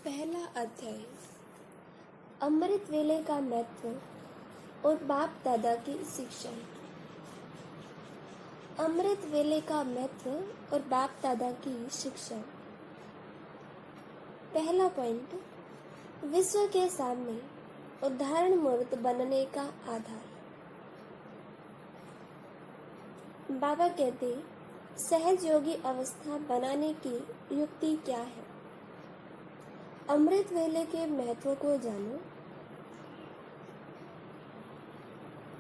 पहला अध्याय अमृत वेले का महत्व और बाप दादा की शिक्षा। अमृत वेले का महत्व और बाप दादा की शिक्षा। पहला पॉइंट, विश्व के सामने उदाहरण मूर्त बनने का आधार। बाबा कहते, सहज योगी अवस्था बनाने की युक्ति क्या है? अमृत वेले के महत्व को जानो।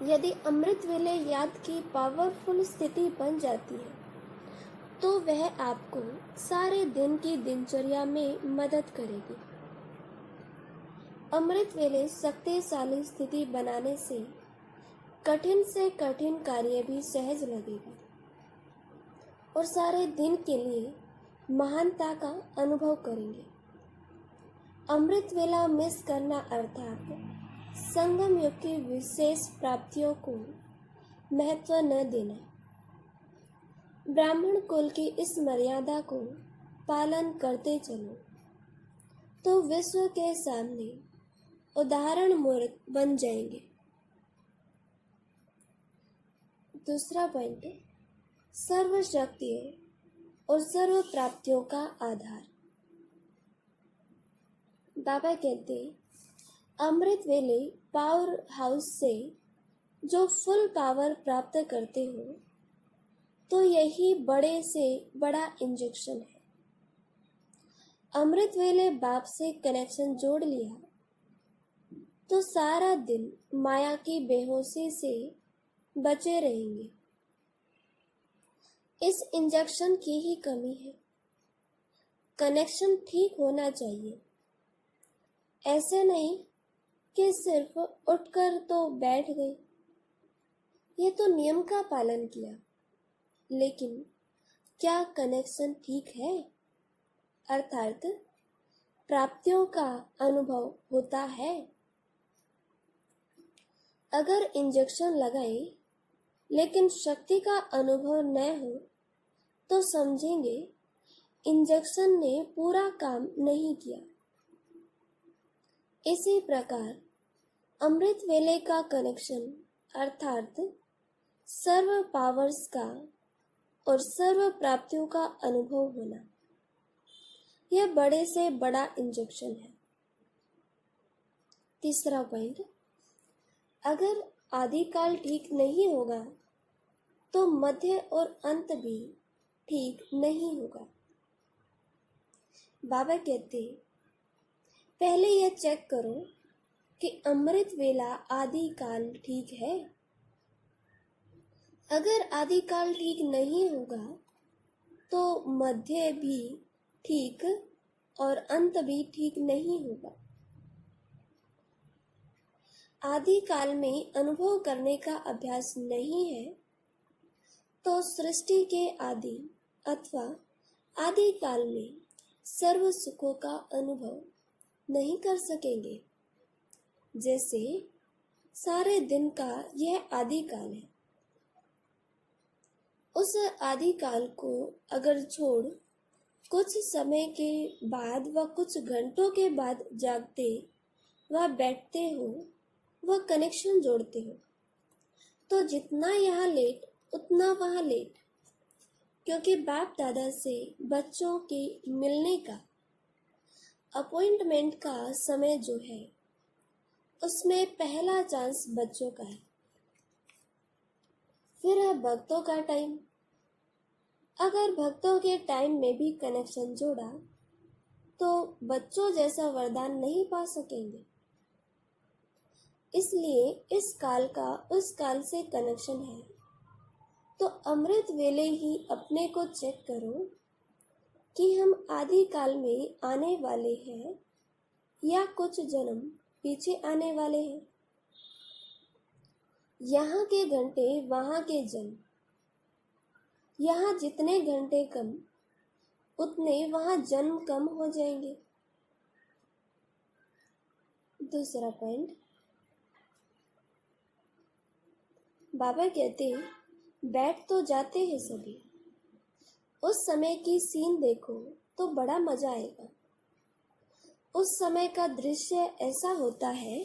यदि अमृत वेले याद की पावरफुल स्थिति बन जाती है तो वह आपको सारे दिन की दिनचर्या में मदद करेगी। अमृत वेले शक्तिशाली स्थिति बनाने से कठिन कार्य भी सहज लगेगा और सारे दिन के लिए महानता का अनुभव करेंगे। अमृत वेला मिस करना अर्थात संगम युग की विशेष प्राप्तियों को महत्व न देना। ब्राह्मण कुल की इस मर्यादा को पालन करते चलो तो विश्व के सामने उदाहरण मूर्त बन जाएंगे। दूसरा पॉइंट, सर्व शक्तियों और सर्व प्राप्तियों का आधार। बाबा कहते, अमृत वेले पावर हाउस से जो फुल पावर प्राप्त करते हो तो यही बड़े से बड़ा इंजेक्शन है। अमृत वेले बाप से कनेक्शन जोड़ लिया तो सारा दिन माया की बेहोशी से बचे रहेंगे। इस इंजेक्शन की ही कमी है। कनेक्शन ठीक होना चाहिए। ऐसे नहीं कि सिर्फ उठकर तो बैठ गए, ये तो नियम का पालन किया, लेकिन क्या कनेक्शन ठीक है? अर्थात प्राप्तियों का अनुभव होता है। अगर इंजेक्शन लगाए लेकिन शक्ति का अनुभव न हो तो समझेंगे इंजेक्शन ने पूरा काम नहीं किया। इसी प्रकार अमृत वेले का कनेक्शन अर्थात सर्व पावर्स का और सर्व प्राप्तियों का अनुभव होना, यह बड़े से बड़ा इंजेक्शन है। तीसरा पॉइंट, अगर आदिकाल ठीक नहीं होगा तो मध्य और अंत भी ठीक नहीं होगा। बाबा कहते, पहले यह चेक करो कि अमृत वेला आदिकाल ठीक है। अगर आदिकाल ठीक नहीं होगा तो मध्य भी ठीक और अंत भी ठीक नहीं होगा। आदिकाल में अनुभव करने का अभ्यास नहीं है तो सृष्टि के आदि अथवा आदिकाल में सर्व सुखों का अनुभव नहीं कर सकेंगे। जैसे सारे दिन का यह आदिकाल है। उस आदिकाल को अगर छोड़ कुछ समय के बाद व कुछ घंटों के बाद जागते व बैठते हो व कनेक्शन जोड़ते हो तो जितना यहाँ लेट उतना वहाँ लेट, क्योंकि बाप दादा से बच्चों के मिलने का अपॉइंटमेंट का समय जो है उसमें पहला चांस बच्चों का है। फिर है भक्तों का टाइम। अगर भक्तों के टाइम में भी कनेक्शन जोड़ा तो बच्चों जैसा वरदान नहीं पा सकेंगे। इसलिए इस काल का उस काल से कनेक्शन है तो अमृत वेले ही अपने को चेक करो कि हम आदि काल में आने वाले हैं या कुछ जन्म पीछे आने वाले हैं। यहाँ के घंटे वहाँ के जन्म, यहाँ जितने घंटे कम उतने वहाँ जन्म कम हो जाएंगे। दूसरा पॉइंट, बाबा कहते बैठ तो जाते हैं सभी, उस समय की सीन देखो तो बड़ा मजा आएगा। उस समय का दृश्य ऐसा होता है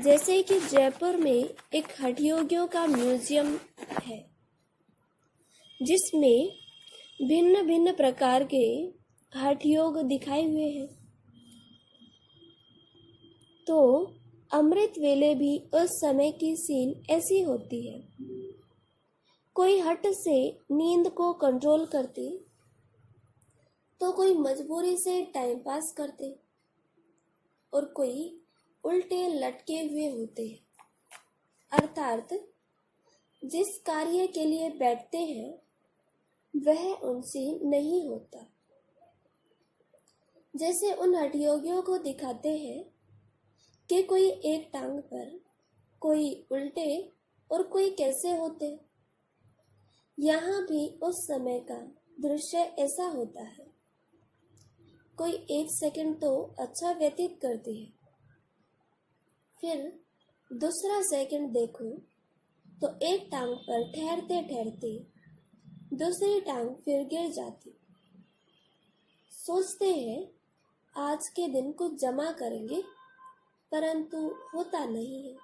जैसे कि जयपुर में एक हठयोगियों का म्यूजियम है, जिसमें भिन्न भिन्न प्रकार के हठयोग दिखाए हुए हैं। तो अमृत वेले भी उस समय की सीन ऐसी होती है। कोई हट से नींद को कंट्रोल करते, तो कोई मजबूरी से टाइम पास करते, और कोई उल्टे लटके हुए होते हैं। अर्थात जिस कार्य के लिए बैठते हैं वह उनसे नहीं होता। जैसे उन हठयोगियों को दिखाते हैं कि कोई एक टांग पर, कोई उल्टे और कोई कैसे होते। यहाँ भी उस समय का दृश्य ऐसा होता है। कोई एक सेकंड तो अच्छा व्यतीत करती है, फिर दूसरा सेकंड देखो तो एक टांग पर ठहरते ठहरते दूसरी टांग फिर गिर जाती। सोचते हैं आज के दिन कुछ जमा करेंगे, परंतु होता नहीं है।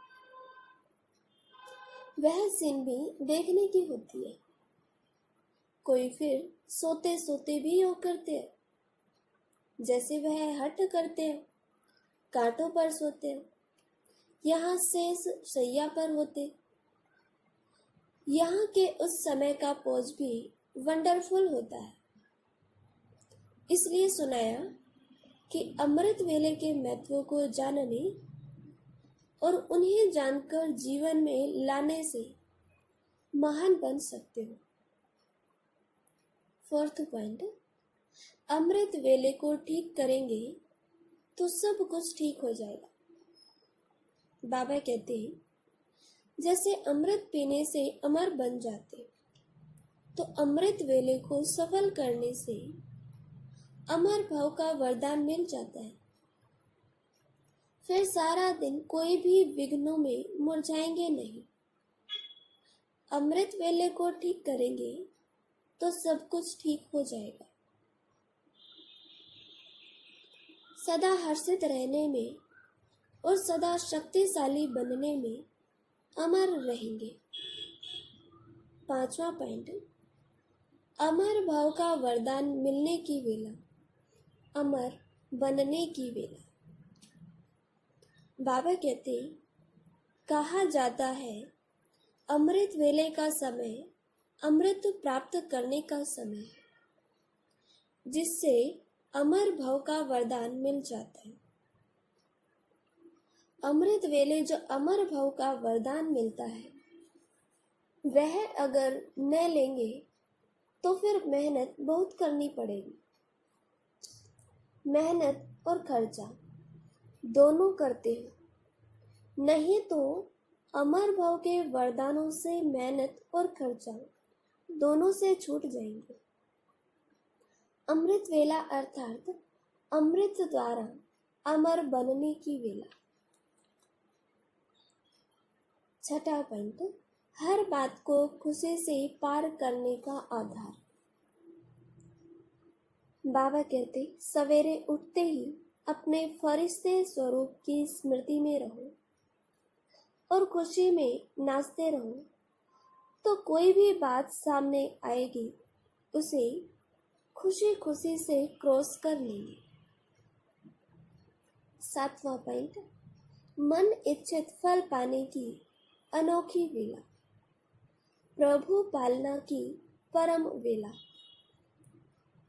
वह सीन भी देखने की होती है। कोई फिर सोते सोते भी योग करते हैं, जैसे वह हठ करते हैं, कांटों पर सोते हैं, यहाँ शेष शैया पर होते। यहाँ के उस समय का पोज भी वंडरफुल होता है। इसलिए सुनाया कि अमृत वेले के महत्व को जानने और उन्हें जानकर जीवन में लाने से महान बन सकते हो। फोर्थ पॉइंट, अमृत वेले को ठीक करेंगे तो सब कुछ ठीक हो जाएगा। बाबा कहते हैं जैसे अमृत पीने से अमर बन जाते, तो अमृत वेले को सफल करने से अमर भाव का वरदान मिल जाता है। फिर सारा दिन कोई भी विघ्नों में मुरझाएंगे नहीं। अमृत वेले को ठीक करेंगे तो सब कुछ ठीक हो जाएगा। सदा हर्षित रहने में और सदा शक्तिशाली बनने में अमर रहेंगे। पांचवा पॉइंट, अमर भाव का वरदान मिलने की वेला, अमर बनने की वेला। बाबा कहते कहा जाता है अमृत वेले का समय अमृत प्राप्त करने का समय, जिससे अमर भाव का वरदान मिल जाता है। अमृत वेले जो अमर भाव का वरदान मिलता है, वह अगर न लेंगे तो फिर मेहनत बहुत करनी पड़ेगी। मेहनत और खर्चा दोनों करते हैं, नहीं तो अमर भाव के वरदानों से मेहनत और खर्चा दोनों से छूट जाएंगे। अमृत वेला अर्थात अमृत द्वारा अमर बनने की वेला। छठा पॉइंट, हर बात को खुशी से पार करने का आधार। बाबा कहते सवेरे उठते ही अपने फरिश्ते स्वरूप की स्मृति में रहो और खुशी में नाचते रहो, तो कोई भी बात सामने आएगी उसे खुशी खुशी से क्रॉस कर लेंगे। सातवां पॉइंट, मन इच्छित फल पाने की अनोखी वेला, प्रभु पालना की परम वेला।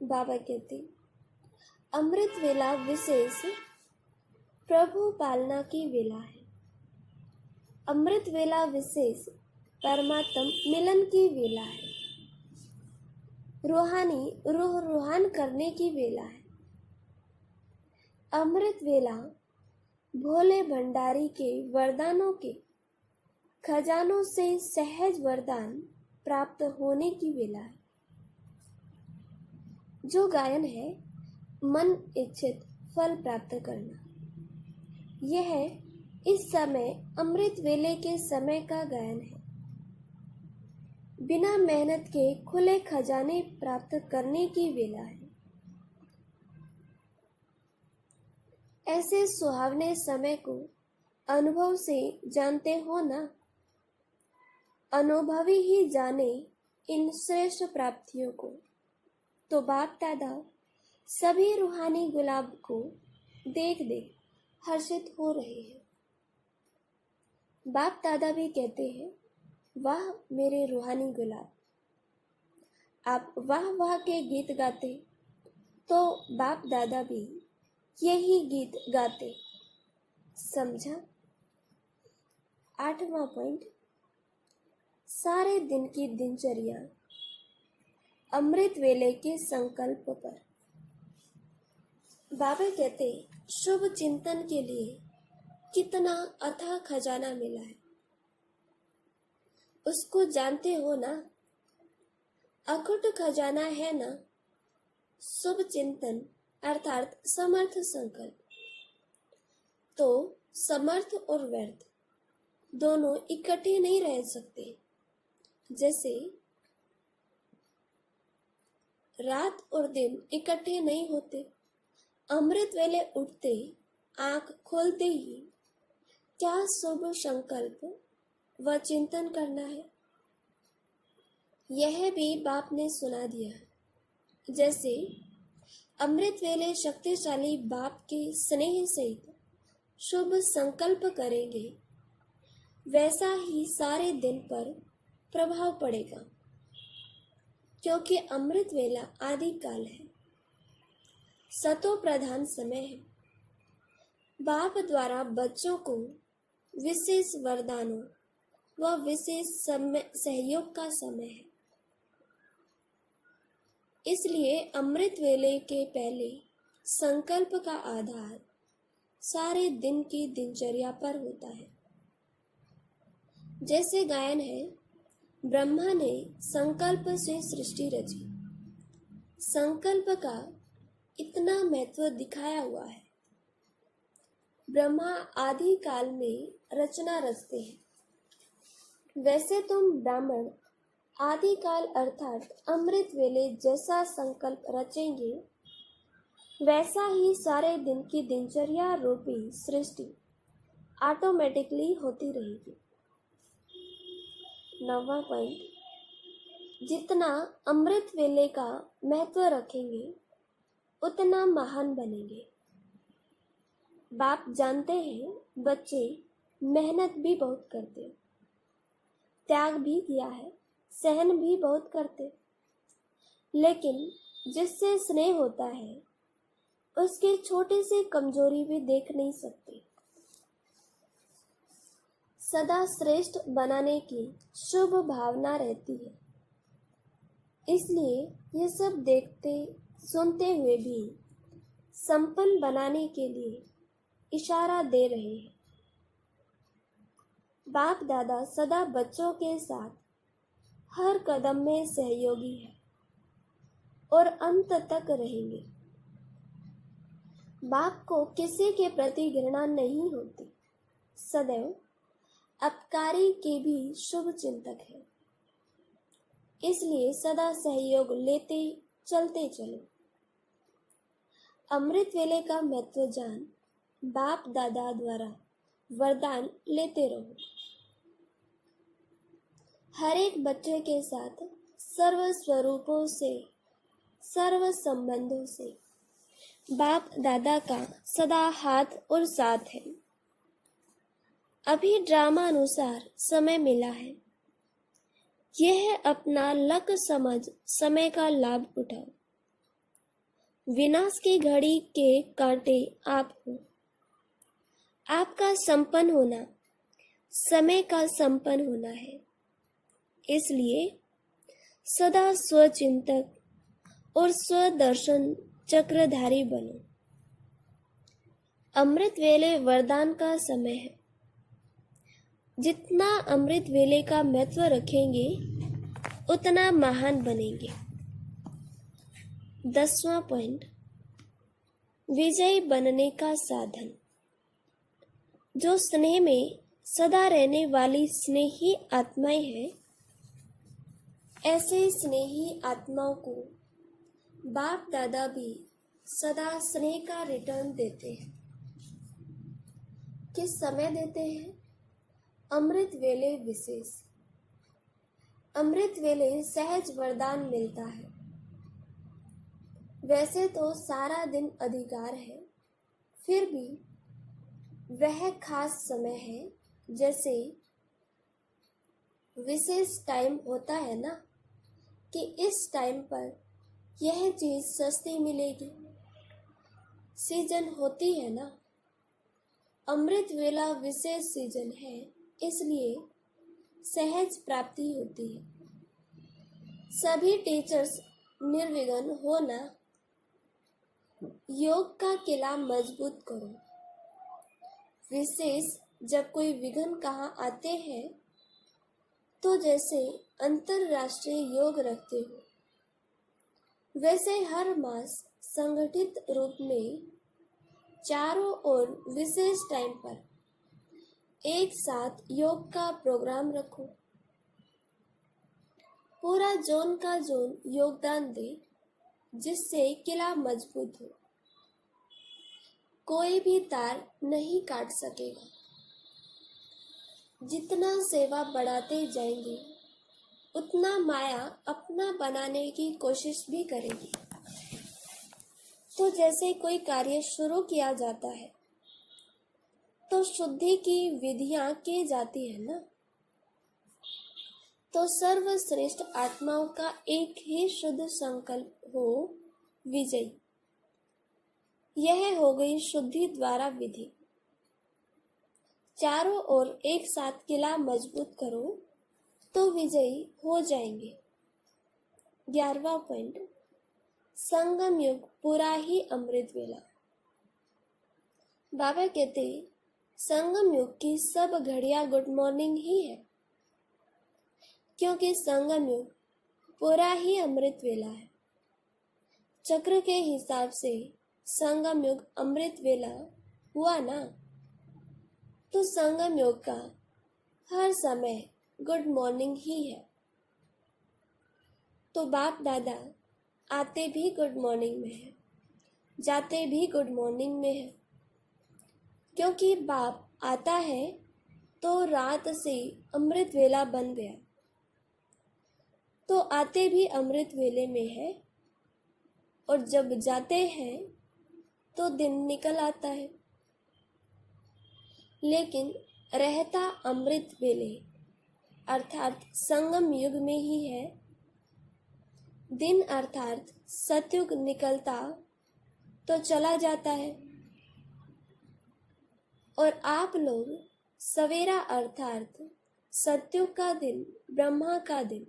बाबा कहते अमृत वेला विशेष प्रभु पालना की वेला है। अमृत वेला विशेष परमात्म मिलन की वेला है। रूहानी रूह रूहान करने की वेला है। अमृत वेला भोले भंडारी के वरदानों के खजानों से सहज वरदान प्राप्त होने की वेला है। जो गायन है मन इच्छित फल प्राप्त करना, यह इस समय अमृत वेले के समय का गायन है। बिना मेहनत के खुले खजाने प्राप्त करने की वेला है। ऐसे सुहावने समय को अनुभव से जानते हो ना। अनुभवी ही जाने इन श्रेष्ठ प्राप्तियों को। तो बाप दादा सभी रूहानी गुलाब को देख देख हर्षित हो रहे हैं। बाप दादा भी कहते हैं, वाह मेरे रूहानी गुलाब। आप वाह वाह के गीत गाते तो बाप दादा भी यही गीत गाते। समझा। 8वां पॉइंट, सारे दिन की दिनचर्या अमृत वेले के संकल्प पर। बाबा कहते, शुभ चिंतन के लिए कितना अथाह खजाना मिला है, उसको जानते हो ना। अखुट खजाना है ना शुभ चिंतन अर्थात समर्थ संकल्प। तो समर्थ और व्यर्थ दोनों इकट्ठे नहीं रह सकते। जैसे रात और दिन इकट्ठे नहीं होते। अमृत वेले उठते आंख खोलते ही क्या शुभ संकल्प व चिंतन करना है, यह भी बाप ने सुना दिया है। जैसे अमृत वेले शक्तिशाली बाप के स्नेह सहित शुभ संकल्प करेंगे, वैसा ही सारे दिन पर प्रभाव पड़ेगा, क्योंकि अमृत वेला आदि काल है, सतो प्रधान समय है। बाप द्वारा बच्चों को विशेष वरदानों व विशेष सहयोग का समय है। इसलिए अमृत वेले के पहले संकल्प का आधार सारे दिन की दिनचर्या पर होता है। जैसे गायन है, ब्रह्मा ने संकल्प से सृष्टि रची। संकल्प का इतना महत्व दिखाया हुआ है। ब्रह्मा आदि काल में रचना रचते हैं। वैसे तुम ब्राह्मण आदि काल अर्थात अमृत वेले जैसा संकल्प रचेंगे, वैसा ही सारे दिन की दिनचर्या रूपी सृष्टि ऑटोमेटिकली होती रहेगी। 9वां पॉइंट, जितना अमृत वेले का महत्व रखेंगे उतना महान बनेंगे। बाप जानते हैं बच्चे मेहनत भी बहुत करते, त्याग भी किया है, सहन भी बहुत करते, लेकिन जिससे स्नेह होता है उसके छोटे से कमजोरी भी देख नहीं सकते। सदा श्रेष्ठ बनाने की शुभ भावना रहती है। इसलिए ये सब देखते सुनते हुए भी संपन्न बनाने के लिए इशारा दे रहे हैं। बाप दादा सदा बच्चों के साथ हर कदम में सहयोगी है और अंत तक रहेंगे। बाप को किसी के प्रति घृणा नहीं होती, सदैव अपकारी के भी शुभ चिंतक है। इसलिए सदा सहयोग लेते चलते चलो। अमृत वेले का महत्व जान बाप दादा द्वारा वरदान लेते रहो। हर एक बच्चे के साथ सर्व स्वरूपों से, सर्व संबंधों से बाप दादा का सदा हाथ और साथ है। अभी ड्रामा अनुसार समय मिला है, यह अपना लक समझ समय का लाभ उठाओ। विनाश की घड़ी के कांटे आप हो। आपका संपन्न होना समय का संपन्न होना है। इसलिए सदा स्वचिंतक और स्वदर्शन चक्रधारी बनो। अमृत वेले वरदान का समय है। जितना अमृत वेले का महत्व रखेंगे उतना महान बनेंगे। 10वां पॉइंट, विजयी बनने का साधन। जो स्नेह में सदा रहने वाली स्नेही आत्माएं हैं, ऐसे स्नेही आत्माओं को बाप दादा भी सदा स्नेह का रिटर्न देते हैं। कि समय देते हैं अमृत वेले विशेष। अमृत वेले सहज वरदान मिलता है। वैसे तो सारा दिन अधिकार है, फिर भी वह खास समय है, जैसे विशेष टाइम होता है ना, कि इस टाइम पर यह चीज सस्ती मिलेगी। सीजन होती है ना, अमृत वेला विशेष सीजन है, इसलिए सहज प्राप्ति होती है। सभी टीचर्स निर्विघ्न हो ना। योग का किला मजबूत करो। विशेष जब कोई विघ्न कहाँ आते हैं तो जैसे अंतरराष्ट्रीय योग रखते हो, वैसे हर मास संगठित रूप में चारों ओर विशेष टाइम पर एक साथ योग का प्रोग्राम रखो। पूरा जोन का जोन योगदान दे, जिससे किला मजबूत हो। कोई भी तार नहीं काट सकेगा। जितना सेवा बढ़ाते जाएंगे, उतना माया अपना बनाने की कोशिश भी करेगी। तो जैसे कोई कार्य शुरू किया जाता है तो शुद्धि की विधियां की जाती है ना। तो सर्वश्रेष्ठ आत्माओं का एक ही शुद्ध संकल्प हो विजयी। यह हो गई शुद्धि द्वारा विधि। चारों ओर एक साथ किला मजबूत करो तो विजयी हो जाएंगे। 11वां पॉइंट, संगम युग पूरा ही अमृत वेला। बाबा कहते संगम युग की सब घड़ियां गुड मॉर्निंग ही है, क्योंकि संगम युग पूरा ही अमृत वेला है। चक्र के हिसाब से संगम युग अमृत वेला हुआ ना, तो संगम युग का हर समय गुड मॉर्निंग ही है। तो बाप दादा आते भी गुड मॉर्निंग में है, जाते भी गुड मॉर्निंग में है, क्योंकि बाप आता है तो रात से अमृत वेला बन गया। तो आते भी अमृत वेले में है, और जब जाते हैं तो दिन निकल आता है। लेकिन रहता अमृत वेले अर्थात संगम युग में ही है। दिन अर्थात सतयुग निकलता तो चला जाता है, और आप लोग सवेरा अर्थात सतयुग का दिन, ब्रह्मा का दिन,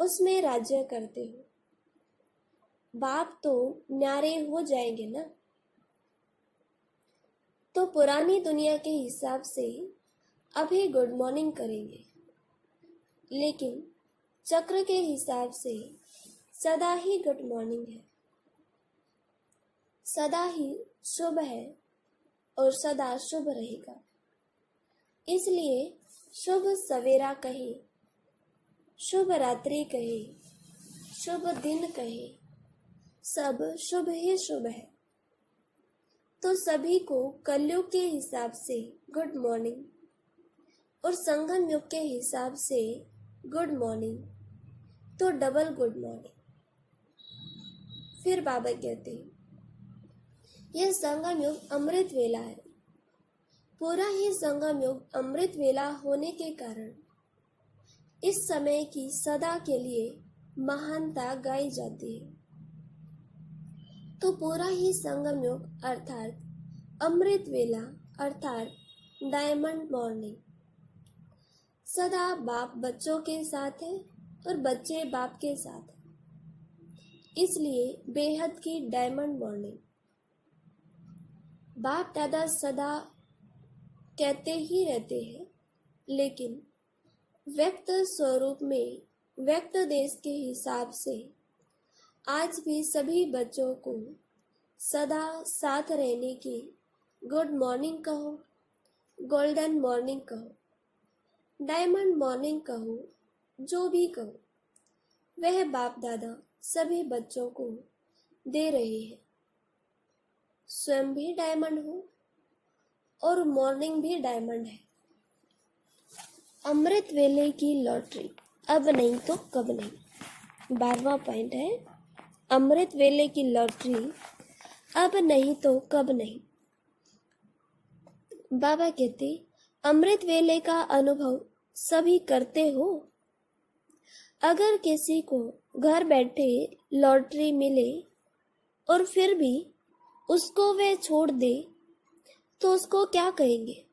उसमें राज्य करते हो। बाप तो न्यारे हो जाएंगे ना। तो पुरानी दुनिया के हिसाब से अभी गुड मॉर्निंग करेंगे, लेकिन चक्र के हिसाब से सदा ही गुड मॉर्निंग है, सदा ही शुभ है और सदा शुभ रहेगा। इसलिए शुभ सवेरा कहे, शुभ रात्रि कहे, शुभ दिन कहे, सब शुभ ही शुभ है। तो सभी को कलयुग के हिसाब से गुड मॉर्निंग और संगम युग के हिसाब से गुड मॉर्निंग, तो डबल गुड मॉर्निंग। फिर बाबा कहते हैं यह संगम युग अमृत वेला है। पूरा ही संगम युग अमृत वेला होने के कारण इस समय की सदा के लिए महानता गाई जाती है। तो पूरा ही संगम युग अर्थात अमृत वेला अर्थात डायमंड मॉर्निंग, सदा बाप बच्चों के साथ है और बच्चे बाप के साथ है, इसलिए बेहद की डायमंड मॉर्निंग। बाप दादा सदा कहते ही रहते हैं, लेकिन व्यक्त स्वरूप में व्यक्त देश के हिसाब से आज भी सभी बच्चों को सदा साथ रहने की गुड मॉर्निंग कहो, गोल्डन मॉर्निंग कहो, डायमंड मॉर्निंग कहो, जो भी कहो, वह बाप दादा सभी बच्चों को दे रहे हैं। स्वयं भी डायमंड हो और मॉर्निंग भी डायमंड है। अमृत वेले की लॉटरी, अब नहीं तो कब नहीं। 12वां पॉइंट है, अमृत वेले की लॉटरी, अब नहीं तो कब नहीं। बाबा कहते, अमृत वेले का अनुभव सभी करते हो। अगर किसी को घर बैठे लॉटरी मिले और फिर भी उसको वे छोड़ दे तो उसको क्या कहेंगे?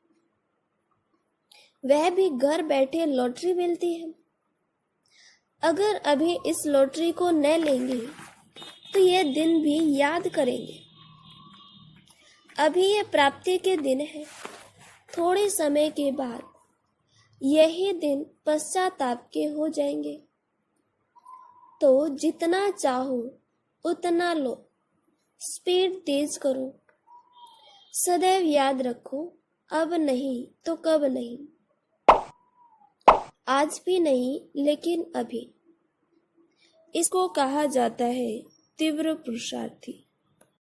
वह भी घर बैठे लॉटरी मिलती है। अगर अभी इस लॉटरी को न लेंगे तो यह दिन भी याद करेंगे। अभी ये प्राप्ति के दिन है, थोड़े समय के बाद यही दिन पश्चाताप के हो जाएंगे। तो जितना चाहो उतना लो, स्पीड तेज करो। सदैव याद रखो, अब नहीं तो कब नहीं। आज भी नहीं, लेकिन अभी। इसको कहा जाता है तीव्र पुरुषार्थी।